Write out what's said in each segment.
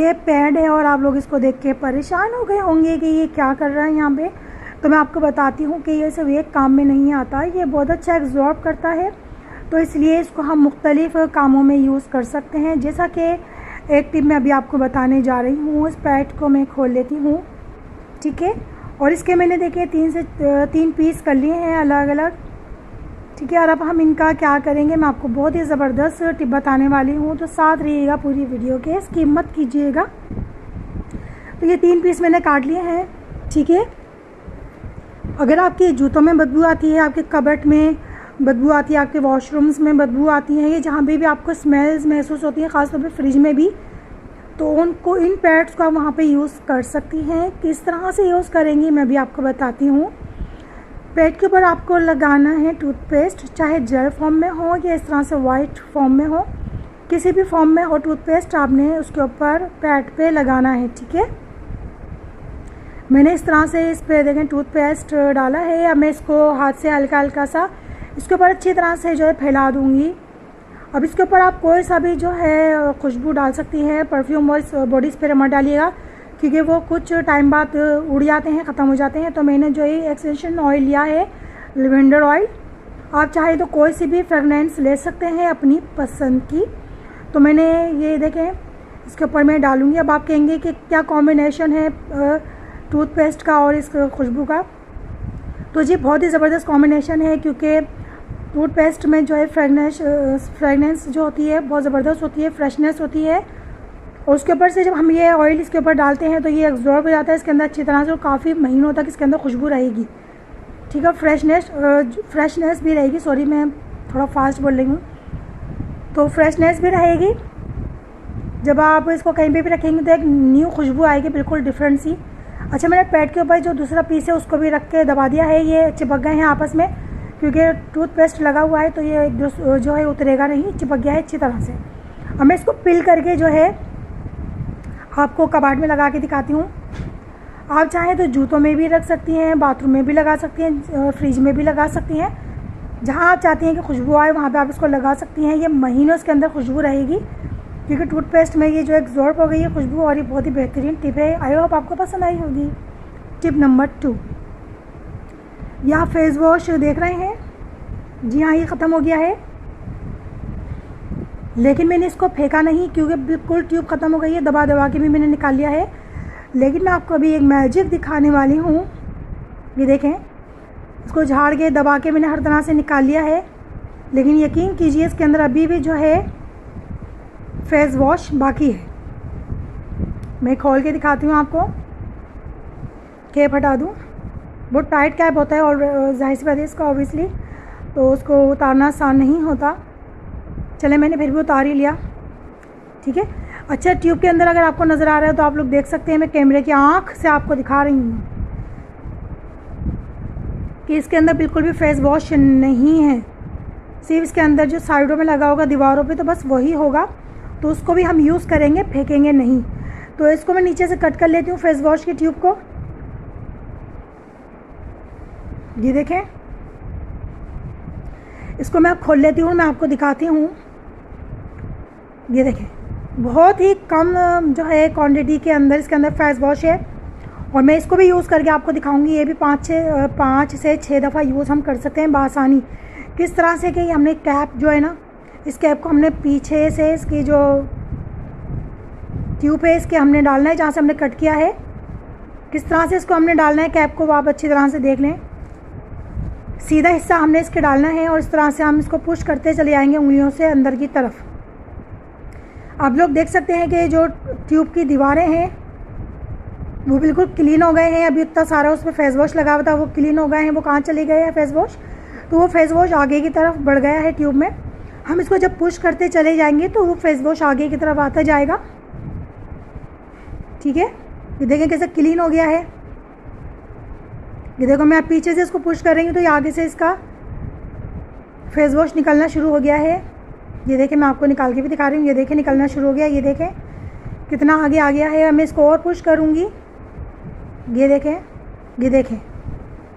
ये पैड है और आप लोग इसको देख के परेशान हो गए होंगे कि ये क्या कर रहा है यहाँ पे। तो मैं आपको बताती हूँ कि ये सिर्फ एक काम में नहीं आता, ये बहुत अच्छा एब्जॉर्ब करता है, तो इसलिए इसको हम मुख्तलिफ़ कामों में यूज़ कर सकते हैं। जैसा कि एक टिप मैं अभी आपको बताने जा रही हूँ। इस पैड को मैं खोल लेती हूँ, ठीक है, और इसके मैंने देखे 3 पीस कर लिए हैं अलग अलग, ठीक है। और अब हम इनका क्या करेंगे, मैं आपको बहुत ही ज़बरदस्त टिप बताने वाली हूँ, तो साथ रहिएगा पूरी वीडियो के, स्किप मत कीजिएगा। तो ये 3 पीस मैंने काट लिए हैं, ठीक है। अगर आपके जूतों में बदबू आती है, आपके कबर्ड में बदबू आती है, आपके वॉशरूम्स में बदबू आती है, ये जहाँ भी आपको स्मेल्स महसूस होती है, ख़ासतौर पे फ्रिज में भी, तो उनको इन पैड्स को आप वहाँ पे यूज़ कर सकती हैं। किस तरह से यूज़ करेंगी मैं भी आपको बताती हूँ। पैड के ऊपर आपको लगाना है टूथपेस्ट, चाहे जेल फॉर्म में हो या इस तरह से वाइट फॉर्म में हो, किसी भी फॉर्म में हो टूथपेस्ट आपने उसके ऊपर पैड पे लगाना है, ठीक है। मैंने इस तरह से इस पे देखें टूथपेस्ट डाला है। अब मैं इसको हाथ से हल्का हल्का सा इसके ऊपर अच्छी तरह से जो है फैला दूँगी। अब इसके ऊपर आप कोई सा भी जो है खुशबू डाल सकती हैं, परफ्यूम और बॉडी स्प्रे मत डालिएगा क्योंकि वो कुछ टाइम बाद उड़ जाते हैं, ख़त्म हो जाते हैं। तो मैंने जो है एक्सटेंशन ऑयल लिया है, लेवेंडर ऑयल। आप चाहे तो कोई सी भी फ्रेगनेंस ले सकते हैं अपनी पसंद की। तो मैंने ये देखें इसके ऊपर मैं डालूँगी। अब आप कहेंगे कि क्या कॉम्बिनेशन है टूथपेस्ट का और इस खुशबू का, तो जी बहुत ही ज़बरदस्त कॉम्बिनेशन है क्योंकि टूथपेस्ट में जो है फ्रेगनेंस जो होती है बहुत ज़बरदस्त होती है, फ्रेशनेस होती है। और उसके ऊपर से जब हम ये ऑयल इसके ऊपर डालते हैं तो ये एब्जॉर्ब हो जाता है इसके अंदर अच्छी तरह से, और काफ़ी महीनों तक इसके अंदर खुशबू रहेगी, ठीक है। फ्रेशनेस भी रहेगी, सॉरी मैं थोड़ा फास्ट बोल रही हूँ, तो फ्रेशनेस भी रहेगी। जब आप इसको कहीं पे भी रखेंगे तो एक न्यू खुशबू आएगी, बिल्कुल डिफरेंट सी। अच्छा, मैंने पैड के ऊपर जो दूसरा पीस है उसको भी रख के दबा दिया है, ये चिपक गए हैं आपस में क्योंकि टूथपेस्ट लगा हुआ है, तो ये जो है उतरेगा नहीं, चिपक गया है अच्छी तरह से। अब मैं इसको पिल करके जो है आपको कबाड़ में लगा के दिखाती हूँ। आप चाहें तो जूतों में भी रख सकती हैं, बाथरूम में भी लगा सकती हैं, फ्रिज में भी लगा सकती हैं, जहाँ आप चाहती हैं कि खुशबू आए वहाँ पे आप इसको लगा सकती हैं। ये महीनों इसके अंदर खुशबू रहेगी क्योंकि टूथपेस्ट में ये जो एब्जॉर्ब हो गई है खुशबू, और ये बहुत ही बेहतरीन टिप है। आई होप आपको पसंद आई होगी। टिप नंबर 2, यह फेस वॉश देख रहे हैं, जी हाँ ये ख़त्म हो गया है, लेकिन मैंने इसको फेंका नहीं क्योंकि बिल्कुल ट्यूब ख़त्म हो गई है, दबा दबा के भी मैंने निकाल लिया है। लेकिन मैं आपको अभी एक मैजिक दिखाने वाली हूँ। ये देखें, इसको झाड़ के दबा के मैंने हर तरह से निकाल लिया है, लेकिन यकीन कीजिए इसके अंदर अभी भी जो है फेस वॉश बाकी है। मैं खोल के दिखाती हूँ आपको, कैप हटा दूँ, बहुत टाइट कैप होता है और जाहिर सी बात है इसका ऑब्वियसली, तो उसको उतारना आसान नहीं होता। चले मैंने फिर भी उतार ही लिया, ठीक है। अच्छा, ट्यूब के अंदर अगर आपको नज़र आ रहा है तो आप लोग देख सकते हैं, मैं कैमरे की आँख से आपको दिखा रही हूँ कि इसके अंदर बिल्कुल भी फेस वॉश नहीं है, सिर्फ इसके अंदर जो साइडों में लगा होगा दीवारों पे तो बस वही होगा, तो उसको भी हम यूज़ करेंगे, फेंकेंगे नहीं। तो इसको मैं नीचे से कट कर लेती हूँ फेस वॉश की ट्यूब को। ये देखें, इसको मैं खोल लेती हूँ, मैं आपको दिखाती हूँ। ये देखें, बहुत ही कम जो है क्वांटिटी के अंदर इसके अंदर फेस वॉश है, और मैं इसको भी यूज़ करके आपको दिखाऊंगी। ये भी 5 से 6 दफ़ा यूज़ हम कर सकते हैं बआसानी। किस तरह से कि हमने कैप जो है ना, इस कैप को हमने पीछे से इसकी जो ट्यूब है इसके हमने डालना है, जहाँ से हमने कट किया है, किस तरह से इसको हमने डालना है कैप को वो आप अच्छी तरह से देख लें। सीधा हिस्सा हमने इसके डालना है और इस तरह से हम इसको पुश करते चले आएंगे उंगलियों से अंदर की तरफ। आप लोग देख सकते हैं कि जो ट्यूब की दीवारें हैं वो बिल्कुल क्लीन हो गए हैं। अभी इतना सारा उस पर फेस वॉश लगा हुआ था, वो क्लीन हो गए हैं। वो कहाँ चले गए हैं फेस वॉश, तो वो फेस वॉश आगे की तरफ बढ़ गया है ट्यूब में। हम इसको जब पुश करते चले जाएंगे तो वो फेस वॉश आगे की तरफ आता जाएगा, ठीक है। ये देखें कैसे क्लीन हो गया है। ये देखो, मैं पीछे से इसको पुश कर रही हूँ तो ये आगे से इसका फेस वॉश निकलना शुरू हो गया है। ये देखें, मैं आपको निकाल के भी दिखा रही हूँ। ये देखें निकलना शुरू हो गया, ये देखें कितना आगे आ गया है। मैं इसको और पुश करूँगी, ये देखें, ये देखें,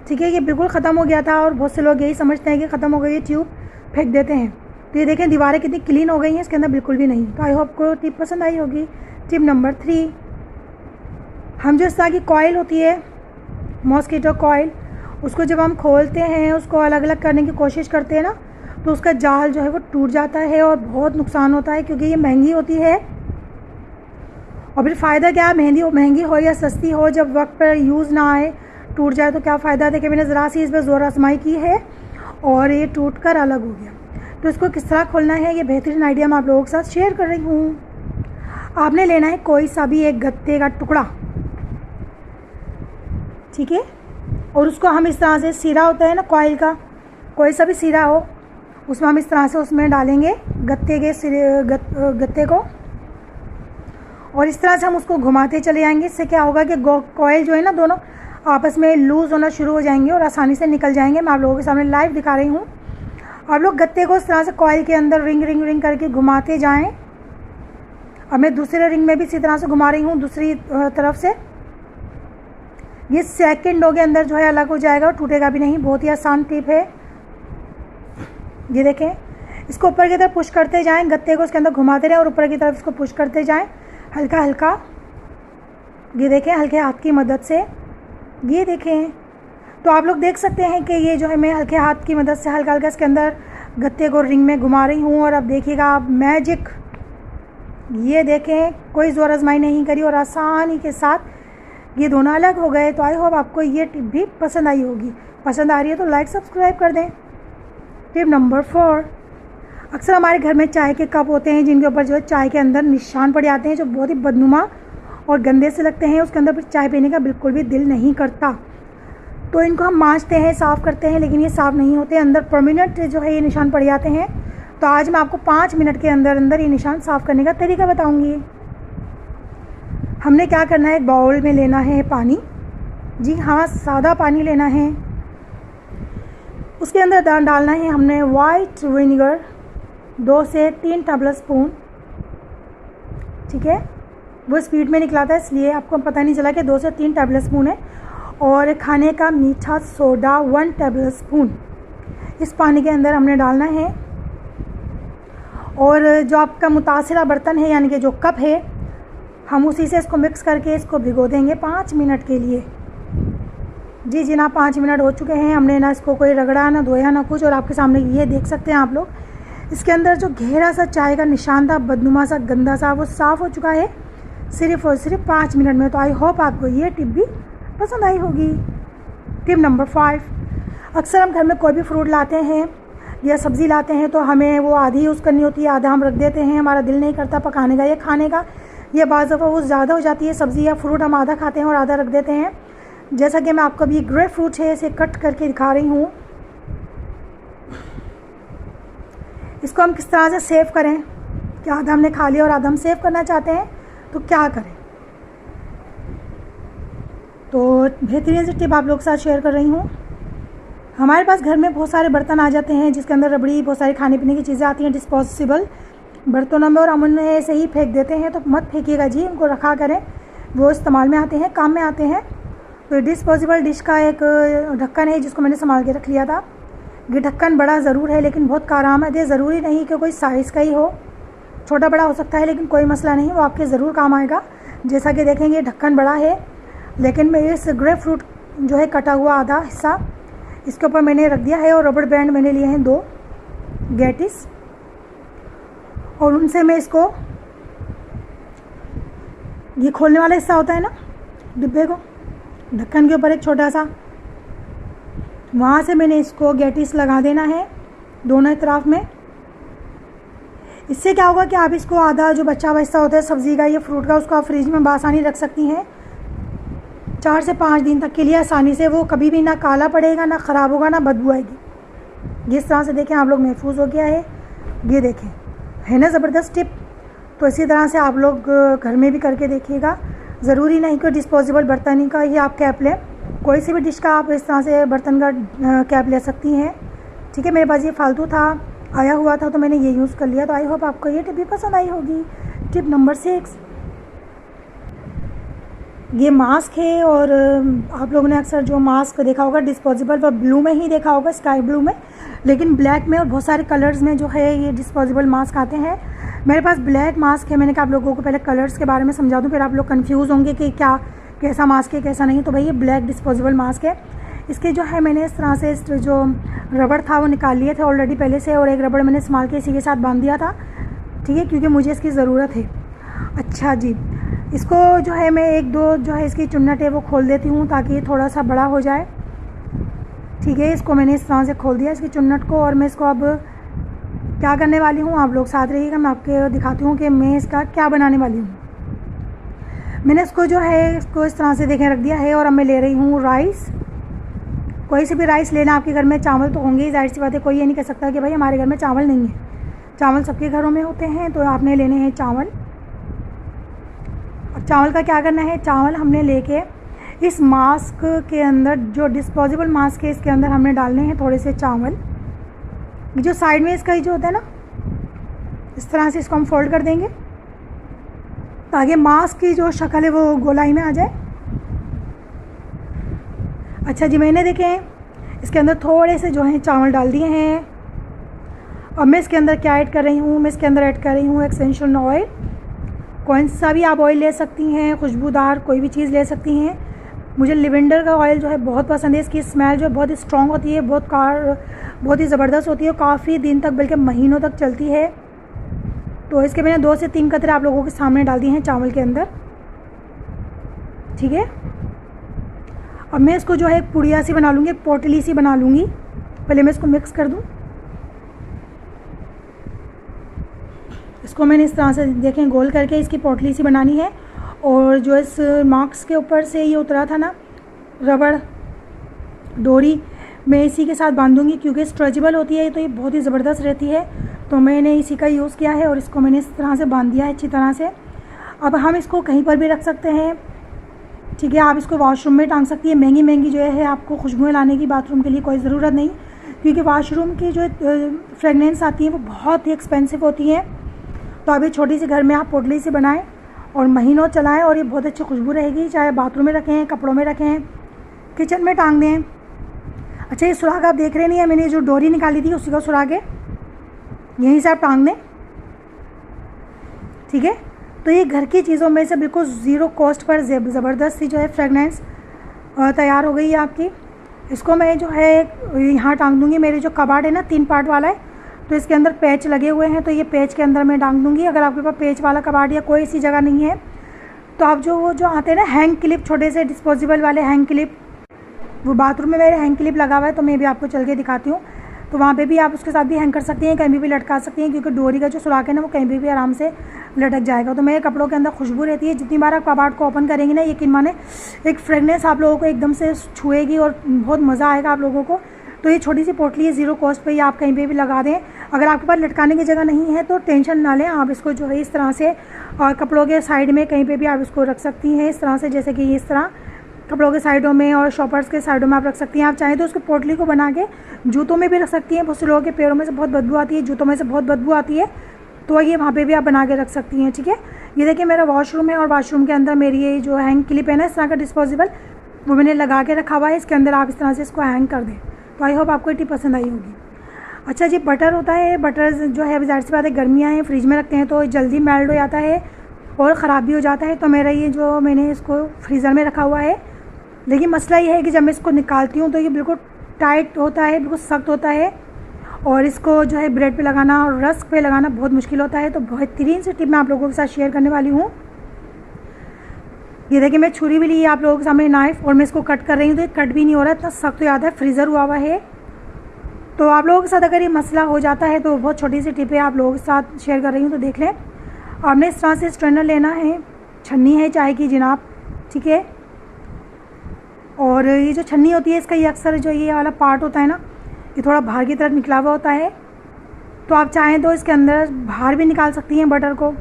ठीक है। ये बिल्कुल ख़त्म हो गया था और बहुत से लोग यही समझते हैं कि ख़त्म हो गई है, ट्यूब फेंक देते हैं। तो ये देखें दीवारें कितनी क्लीन हो गई हैं, इसके अंदर बिल्कुल भी नहीं। तो आई होप को टिप पसंद आई होगी। टिप नंबर 3, हम जो इस तरह की कॉइल होती है मॉस्किटो कॉइल, उसको जब हम खोलते हैं, उसको अलग अलग करने की कोशिश करते हैं ना, तो उसका जाल जो है वो टूट जाता है और बहुत नुकसान होता है, क्योंकि ये महंगी होती है। और फिर फ़ायदा क्या है, महंगी हो या सस्ती हो, जब वक्त पर यूज़ ना आए, टूट जाए तो क्या फ़ायदा। देखिए मैंने ज़रा सी इस पर ज़ोर आजमाई की है और ये टूट कर अलग हो गया। तो इसको किस तरह खोलना है, ये बेहतरीन आइडिया मैं आप लोगों के साथ शेयर कर रही हूँ। आपने लेना है कोई सा भी एक गत्ते का टुकड़ा, ठीक है, और उसको हम इस तरह से, सिरा होता है ना कॉइल का, कोई सा भी सिरा हो, उसमें हम इस तरह से उसमें डालेंगे गत्ते को, और इस तरह से हम उसको घुमाते चले जाएंगे। इससे क्या होगा कि कॉइल जो है ना, दोनों आपस में लूज़ होना शुरू हो जाएंगे और आसानी से निकल जाएंगे। मैं आप लोगों के सामने लाइव दिखा रही हूँ। आप लोग गत्ते को इस तरह से कॉइल के अंदर रिंग रिंग रिंग करके घुमाते जाएं। अब मैं दूसरे रिंग में भी इसी तरह से घुमा रही हूँ दूसरी तरफ से। ये सेकंडों के अंदर जो है अलग हो जाएगा और टूटेगा भी नहीं। बहुत ही आसान टिप है। ये देखें, इसको ऊपर की तरफ पुश करते जाएं, गत्ते को उसके अंदर घुमाते रहें और ऊपर की तरफ इसको पुश करते जाएं हल्का हल्का। ये देखें, हल्के हाथ की मदद से, ये देखें। तो आप लोग देख सकते हैं कि ये जो है मैं हल्के हाथ की मदद से हल्का हल्का इसके अंदर गत्ते को रिंग में घुमा रही हूँ। और अब देखिएगा आप मैजिक, ये देखें, कोई ज़ोर आजमाई नहीं करी और आसानी के साथ ये दोनों अलग हो गए। तो आई होप आपको ये टिप भी पसंद आई होगी। पसंद आ रही है तो लाइक सब्सक्राइब कर दें। टिप नंबर 4, अक्सर हमारे घर में चाय के कप होते हैं जिनके ऊपर जो है चाय के अंदर निशान पड़ जाते हैं, जो बहुत ही बदनुमा और गंदे से लगते हैं। उसके अंदर फिर चाय पीने का बिल्कुल भी दिल नहीं करता। तो इनको हम मांजते हैं, साफ़ करते हैं, लेकिन ये साफ़ नहीं होते, अंदर परमानेंट जो है ये निशान पड़ जाते हैं। तो आज मैं आपको 5 मिनट के अंदर अंदर ये निशान साफ़ करने का तरीका बताऊंगी। हमने क्या करना है, एक बाउल में लेना है पानी, जी हाँ सादा पानी लेना है। उसके अंदर डालना है हमने वाइट विनेगर 2 से 3 टेबल स्पून, ठीक है। वो स्पीड में निकला था इसलिए आपको पता नहीं चला कि 2 से 3 टेबल स्पून है। और खाने का मीठा सोडा 1 टेबल स्पून इस पानी के अंदर हमने डालना है। और जो आपका मुतासिरा बर्तन है यानी कि जो कप है, हम उसी से इसको मिक्स करके इसको भिगो देंगे 5 मिनट के लिए। जी जी ना 5 मिनट हो चुके हैं। हमने ना इसको कोई रगड़ा ना धोया ना कुछ। और आपके सामने ये देख सकते हैं आप लोग, इसके अंदर जो गहरा सा चाय का निशान था, बदनुमा सा गंदा सा, वो साफ़ हो चुका है सिर्फ़ और सिर्फ 5 मिनट में। तो आई होप आपको ये टिप भी पसंद आई होगी। टिप नंबर 5, अक्सर हम घर में कोई भी फ्रूट लाते हैं या सब्ज़ी लाते हैं तो हमें वो आधी यूज़ करनी होती है, आधा हम रख देते हैं। हमारा दिल नहीं करता पकाने का या खाने का, या बाज़ दफ़ा वो ज़्यादा हो जाती है सब्ज़ी या फ्रूट, हम आधा खाते हैं और आधा रख देते हैं। जैसा कि मैं आपको अभी ग्रेप फ्रूट है इसे कट करके दिखा रही हूँ। इसको हम किस तरह से सेव करें, कि आधा हमने खा लिया और आधा हम सेव करना चाहते हैं तो क्या करें। तो बेहतरीन से टिप आप लोग के साथ शेयर कर रही हूँ। हमारे पास घर में बहुत सारे बर्तन आ जाते हैं जिसके अंदर रबड़ी, बहुत सारी खाने पीने की चीज़ें आती हैं डिस्पोजेबल बर्तनों में, और हम उन्हें ऐसे ही फेंक देते हैं। तो मत फेंकिएगा जी, उनको रखा करें, वो इस्तेमाल में आते हैं, काम में आते हैं। तो डिस्पोजेबल डिश का एक ढक्कन है जिसको मैंने संभाल के रख लिया था। ये ढक्कन बड़ा ज़रूर है लेकिन बहुत कारआमद है। ज़रूरी नहीं कि कोई साइज़ का ही हो, छोटा बड़ा हो सकता है, लेकिन कोई मसला नहीं, वो आपके ज़रूर काम आएगा। जैसा कि देखेंगे ढक्कन बड़ा है, लेकिन मैं इस ग्रेप फ्रूट जो है कटा हुआ आधा हिस्सा इसके ऊपर मैंने रख दिया है। और रबड़ बैंड मैंने लिए हैं 2 गैटिस, और उनसे मैं इसको, ये खोलने वाला हिस्सा होता है ना डिब्बे को, ढक्कन के ऊपर एक छोटा सा, वहाँ से मैंने इसको गैटिस लगा देना है दोनों तरफ में। इससे क्या होगा कि आप इसको आधा जो बचा हुआ हिस्सा होता है सब्ज़ी का या फ्रूट का, उसको आप फ्रिज में बआसानी रख सकती हैं 4 से 5 दिन तक के लिए आसानी से। वो कभी भी ना काला पड़ेगा, ना ख़राब होगा, ना बदबू आएगी। जिस तरह से देखें आप लोग महफूज हो गया है, ये देखें, है ना ज़बरदस्त टिप। तो इसी तरह से आप लोग घर में भी करके देखिएगा। ज़रूरी नहीं कि डिस्पोजेबल बर्तन का ही आप कैप लें, कोई सी भी डिश का आप इस तरह से बर्तन का कैप ले सकती हैं, ठीक है। मेरे पास ये फालतू था, आया हुआ था, तो मैंने ये यूज़ कर लिया। तो आई होप आपको ये टिप भी पसंद आई होगी। टिप नंबर 6, ये मास्क है। और आप लोगों ने अक्सर जो मास्क देखा होगा डिस्पोजेबल, वह ब्लू में ही देखा होगा, स्काई ब्लू में, लेकिन ब्लैक में और बहुत सारे कलर्स में जो है ये डिस्पोजेबल मास्क आते हैं। मेरे पास ब्लैक मास्क है। मैंने कहा आप लोगों को पहले कलर्स के बारे में समझा दूँ, फिर आप लोग कंफ्यूज होंगे कि क्या कैसा मास्क है कैसा नहीं। तो भाई ये ब्लैक डिस्पोजेबल मास्क है। इसके जो है मैंने इस तरह से जो रबड़ था वो निकाल लिए थे ऑलरेडी पहले से, और एक रबड़ मैंने संभाल के इसी के साथ बांध दिया था, ठीक है, क्योंकि मुझे इसकी ज़रूरत है। अच्छा जी, इसको जो है मैं एक दो जो है इसकी चुन्नट है वो खोल देती हूँ ताकि ये थोड़ा सा बड़ा हो जाए, ठीक है। इसको मैंने इस तरह से खोल दिया इसकी चुन्नट को, और मैं इसको अब क्या करने वाली हूँ, आप लोग साथ रहिएगा, मैं आपको दिखाती हूँ कि मैं इसका क्या बनाने वाली हूँ। मैंने इसको जो है इसको इस तरह से देखें रख दिया है, और अब मैं ले रही हूँ राइस। कोई से भी राइस लेना, आपके घर में चावल तो होंगे ही, जाहिर सी बात है, कोई ये नहीं कह सकता कि भाई हमारे घर में चावल नहीं है। चावल सबके घरों में होते हैं, तो आपने लेने हैं चावल। अब चावल का क्या करना है, चावल हमने लेके इस मास्क के अंदर, जो डिस्पोजेबल मास्क है इसके अंदर हमने डालने हैं थोड़े से चावल। जो साइड में इसका जो होता है ना, इस तरह से इसको हम फोल्ड कर देंगे ताकि मास्क की जो शक्ल है वो गोलाई में आ जाए। अच्छा जी, मैंने देखें इसके अंदर थोड़े से जो हैं चावल डाल दिए हैं। अब मैं इसके अंदर क्या ऐड कर रही हूँ, मैं इसके अंदर ऐड कर रही हूँ एसेंशियल ऑयल। कौन सा भी आप ऑयल ले सकती हैं, खुशबूदार कोई भी चीज़ ले सकती हैं। मुझे लिवेंडर का ऑयल जो है बहुत पसंद है। इसकी स्मेल जो है बहुत स्ट्रॉन्ग होती है, बहुत ही ज़बरदस्त होती है, काफ़ी दिन तक बल्कि महीनों तक चलती है। तो इसके मैंने 2 से 3 कतरे आप लोगों के सामने डाल दिए हैं चावल के अंदर, ठीक है। अब मैं इसको जो है एक पुड़िया सी बना लूँगी, एक पोटली सी बना लूँगी। पहले मैं इसको मिक्स कर दूँ। इसको मैंने इस तरह से देखें गोल करके इसकी पोटली सी बनानी है। और जो इस मास्क के ऊपर से ये उतरा था ना रबड़ डोरी, मैं इसी के साथ बांधूंगी क्योंकि स्ट्रेचेबल होती है तो ये बहुत ही ज़बरदस्त रहती है। तो मैंने इसी का यूज़ किया है और इसको मैंने इस तरह से बांध दिया है अच्छी तरह से। अब हम इसको कहीं पर भी रख सकते हैं, ठीक है। आप इसको वॉशरूम में टांग सकती है। महंगी जो है आपको खुशबुएं लाने की बाथरूम के लिए कोई ज़रूरत नहीं, क्योंकि वॉशरूम की जो फ्रेगनेंस आती है वो बहुत ही एक्सपेंसिव होती है। तो अभी छोटी सी घर में आप पोटली से बनाएं और महीनों चलाएं और ये बहुत अच्छी खुशबू रहेगी। चाहे बाथरूम में रखें, कपड़ों में रखें, किचन में टांग दें। अच्छा, ये सुराख आप देख रहे नहीं है, मैंने जो डोरी निकाली थी उसी का सुराख है, यहीं से आप टांग दें, ठीक है। तो ये घर की चीज़ों में से बिल्कुल ज़ीरो कॉस्ट पर ज़बरदस्त सी जो है फ्रेगनेंस तैयार हो गई है आपकी। इसको मैं जो है यहाँ टांग दूँगी। मेरे जो कबाड़ है ना 3 पार्ट वाला है, तो इसके अंदर पैच लगे हुए हैं, तो ये पैच के अंदर मैं टांग दूँगी। अगर आपके पास पैच वाला कबाड़ या कोई ऐसी जगह नहीं है तो आप जो आते हैं ना हैंग क्लिप, छोटे से डिस्पोजेबल वाले हैंग क्लिप, वो बाथरूम में मेरे हैंग क्लिप लगा हुआ है, तो मैं भी आपको चल के दिखाती हूँ। तो वहाँ पे भी आप उसके साथ भी हैंग कर सकती हैं, कहीं भी लटका सकती हैं, क्योंकि डोरी का जो सुराख है ना वो कहीं भी आराम से लटक जाएगा। तो मेरे कपड़ों के अंदर खुशबू रहती है। जितनी बार आप कबाड़ को ओपन करेंगे ना, यकीन माने एक फ्रेगनेंस आप लोगों को एकदम से छुएगी और बहुत मज़ा आएगा आप लोगों को। तो ये छोटी सी पोटली है, ज़ीरो कॉस्ट पे, ये आप कहीं पे भी लगा दें। अगर आपके पास लटकाने की जगह नहीं है तो टेंशन ना लें, आप इसको जो है इस तरह से और कपड़ों के साइड में कहीं पे भी आप इसको रख सकती हैं, इस तरह से, जैसे कि इस तरह कपड़ों के साइडों में और शॉपर्स के साइडों में आप रख सकती हैं। आप चाहें तो उसको पोटली को बना के जूतों में भी रख सकती हैं। बहुत से लोगों के पैरों में से बहुत बदबू आती है, जूतों में से बहुत बदबू आती है, तो ये वहाँ पे भी आप बना के रख सकती हैं, ठीक है। ये देखिए मेरा वॉशरूम है और वॉशरूम के अंदर मेरी ये जो हैंग क्लिप है ना इस तरह का डिस्पोजेबल, वो मैंने लगा के रखा हुआ है। इसके अंदर आप इस तरह से इसको हैंग कर दें। तो आई होप आपको ये टिप पसंद आई होगी। अच्छा जी, बटर होता है, बटर जो है ज़ाहिर सी बात है गर्मियाँ हैं, फ्रिज में रखते हैं तो जल्दी मेल्ट हो जाता है और ख़राब भी हो जाता है। तो मेरा ये जो मैंने इसको फ्रीज़र में रखा हुआ है, लेकिन मसला ये है कि जब मैं इसको निकालती हूँ तो ये बिल्कुल टाइट होता है, बिल्कुल सख्त होता है, और इसको जो है ब्रेड पे लगाना और रस्क पे लगाना बहुत मुश्किल होता है। तो बेहतरीन सी टिप मैं आप लोगों के साथ शेयर करने वाली हूँ। ये देखिए मैं छुरी भी ली है आप लोगों के सामने, नाइफ, और मैं इसको कट कर रही हूँ तो ये कट भी नहीं हो रहा, इतना सख्त हो जाता है, फ्रीज़र हुआ है। तो आप लोगों के साथ अगर ये मसला हो जाता है तो बहुत छोटी सी टिप है, आप लोगों के साथ शेयर कर रही हूँ। तो देख लें, आपने इस तरह से स्ट्रेनर लेना है, छन्नी है चाय की जनाब, ठीक है। और ये जो छन्नी होती है इसका ये अक्सर जो ये वाला पार्ट होता है ना, ये थोड़ा बाहर की तरफ निकला हुआ होता है। तो आप चाहें तो इसके अंदर बाहर भी निकाल सकती हैं बटर को,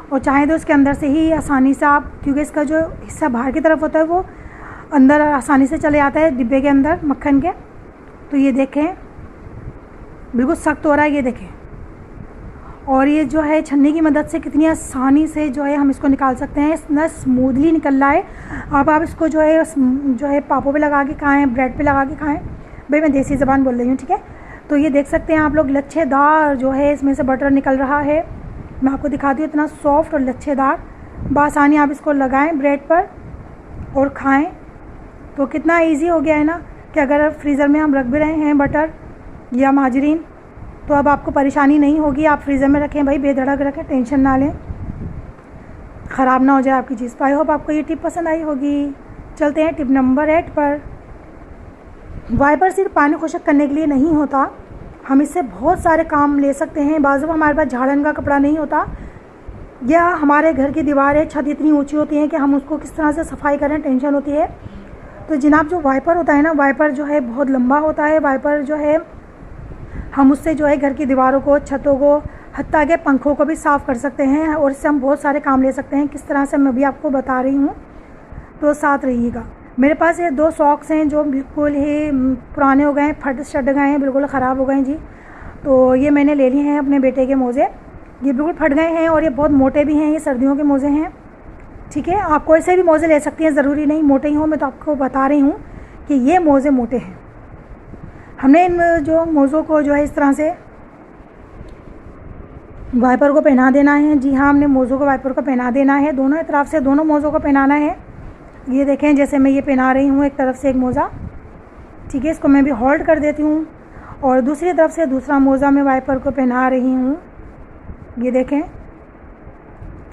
और चाहें तो इसके अंदर से ही आसानी से आप, क्योंकि इसका जो हिस्सा बाहर की तरफ होता है वो अंदर आसानी से चले आता है डिब्बे के अंदर मक्खन के। तो ये देखें बिल्कुल सख्त हो रहा है, ये देखें। और ये जो है छन्नी की मदद से कितनी आसानी से जो है हम इसको निकाल सकते हैं, इतना स्मूथली निकल रहा है। आप इसको जो है पापों पे लगा के खाएँ, ब्रेड पे लगा के खाएँ। भाई मैं देसी ज़बान बोल रही हूँ, ठीक है। तो ये देख सकते हैं आप लोग, लच्छेदार जो है इसमें से बटर निकल रहा है। मैं आपको दिखाती हूँ, इतना सॉफ्ट और लच्छेदार। बासानी आप इसको लगाएं ब्रेड पर और खाएं। तो कितना इजी हो गया है ना कि अगर फ्रीज़र में हम रख भी रहे हैं बटर या माजरीन, तो अब आपको परेशानी नहीं होगी। आप फ्रीज़र में रखें भाई, बेधड़क रखें, टेंशन ना लें, ख़राब ना हो जाए आपकी चीज़। तो आई होप आपको ये टिप पसंद आई होगी। चलते हैं टिप नंबर 8 पर। वाइपर सिर्फ पानी खुशक करने के लिए नहीं होता, हम इससे बहुत सारे काम ले सकते हैं। बाज़ हमारे पास झाड़न का कपड़ा नहीं होता, या हमारे घर की दीवारें, छत इतनी ऊंची होती हैं कि हम उसको किस तरह से सफाई करें, टेंशन होती है। तो जनाब जो वाइपर होता है ना, वाइपर जो है बहुत लंबा होता है। वाइपर जो है हम उससे जो है घर की दीवारों को, छतों को, हत्ता के पंखों को भी साफ़ कर सकते हैं, और इससे हम बहुत सारे काम ले सकते हैं। किस तरह से मैं भी आपको बता रही हूँ, तो साथ रहिएगा। मेरे पास ये 2 सॉक्स हैं जो बिल्कुल ही पुराने हो गए हैं, फट शट गए हैं, बिल्कुल ख़राब हो गए हैं जी। तो ये मैंने ले लिए हैं अपने बेटे के मोज़े। ये बिल्कुल फट गए हैं और ये बहुत मोटे भी हैं, ये सर्दियों के मोज़े हैं। ठीक है, आप कोई से भी मोज़े ले सकती हैं, ज़रूरी नहीं मोटे ही हो। मैं तो आपको बता रही हूँ कि ये मोज़े मोटे हैं। हमने इन जो मोज़ों को जो है इस तरह से वाइपर को पहना देना है। जी हाँ, हमने मोज़ों को वाइपर को पहना देना है, दोनों तरफ से दोनों मोज़ों को पहनाना है। ये देखें, जैसे मैं ये पहना रही हूँ एक तरफ से एक मोज़ा। ठीक है, इसको मैं भी होल्ड कर देती हूँ, और दूसरी तरफ से दूसरा मोज़ा मैं वाइपर को पहना रही हूँ। ये देखें,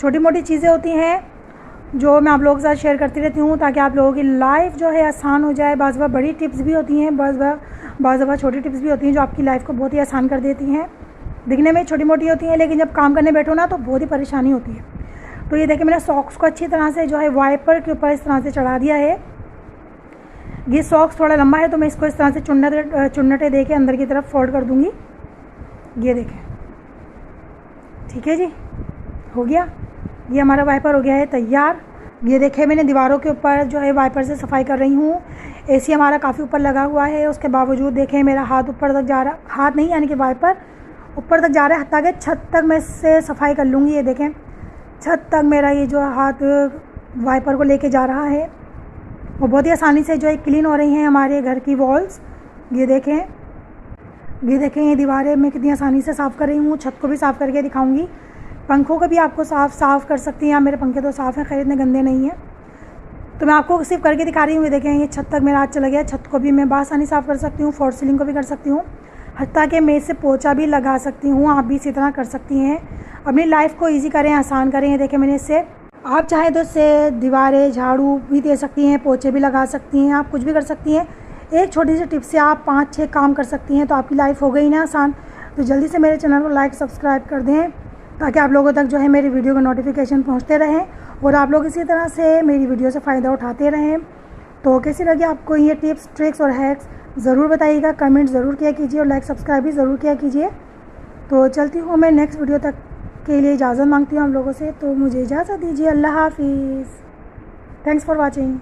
छोटी मोटी चीज़ें होती हैं जो मैं आप लोगों के साथ शेयर करती रहती हूँ, ताकि आप लोगों की लाइफ जो है आसान हो जाए। बाज़ बड़ी टिप्स भी होती हैं, बाज़ छोटी टिप्स भी होती हैं जो आपकी लाइफ को बहुत ही आसान कर देती हैं। दिखने में छोटी मोटी होती हैं, लेकिन जब काम करने बैठो ना तो बहुत ही परेशानी होती है। तो ये देखिए, मैंने सॉक्स को अच्छी तरह से जो है वाइपर के ऊपर इस तरह से चढ़ा दिया है। ये सॉक्स थोड़ा लंबा है, तो मैं इसको इस तरह से चुन्नटे दे के अंदर की तरफ फोल्ड कर दूँगी। ये देखें, ठीक है जी, हो गया। ये हमारा वाइपर हो गया है तैयार। ये देखें, मैंने दीवारों के ऊपर जो है वाइपर से सफाई कर रही हूँ। एसी हमारा काफ़ी ऊपर लगा हुआ है, उसके बावजूद देखें मेरा हाथ ऊपर तक जा रहा, हाथ नहीं यानी कि वाइपर ऊपर तक जा रहा है, हत्ता के छत तक मैं इससे सफाई कर लूँगी। ये देखें, छत तक मेरा ये जो हाथ वाइपर को लेके जा रहा है, वो बहुत ही आसानी से जो है क्लीन हो रही हैं हमारे घर की वॉल्स। ये देखें, ये दीवारें मैं कितनी आसानी से साफ़ कर रही हूँ। छत को भी साफ़ करके दिखाऊंगी, पंखों को भी आपको साफ़ कर सकती हैं। मेरे पंखे तो साफ़ हैं, खैर इतने गंदे नहीं हैं, तो मैं आपको सिर्फ करके दिखा रही हूँ। ये देखें, ये छत तक मेरा हाथ चला गया। छत को भी मैं बासानी साफ़ कर सकती हूँ, फॉर सीलिंग को भी कर सकती हूँ, हत्ता के मेज से पोछा भी लगा सकती हूँ। आप भी इसी तरह कर सकती हैं, अपनी लाइफ को ईजी करें, आसान करें। ये देखें, मैंने इससे, आप चाहें तो इससे दीवारें झाड़ू भी दे सकती हैं, पोछे भी लगा सकती हैं, आप कुछ भी कर सकती हैं। एक छोटी सी टिप से आप 5-6 काम कर सकती हैं, तो आपकी लाइफ हो गई ना आसान। तो जल्दी से मेरे चैनल को लाइक सब्सक्राइब कर दें, ताकि आप लोगों तक जो है मेरी वीडियो का नोटिफिकेशन पहुंचते रहें, और आप लोग इसी तरह से मेरी वीडियो से फ़ायदा उठाते रहें। तो कैसी लगी आपको ये टिप्स, ट्रिक्स और हैक्स, ज़रूर बताइएगा, कमेंट ज़रूर किया कीजिए, और लाइक सब्सक्राइब भी ज़रूर किया कीजिए। तो चलती हूँ मैं, नेक्स्ट वीडियो तक के लिए इजाज़त मांगती हूँ आप लोगों से। तो मुझे इजाज़त दीजिए, अल्लाह हाफिज़, थैंक्स फॉर वॉचिंग।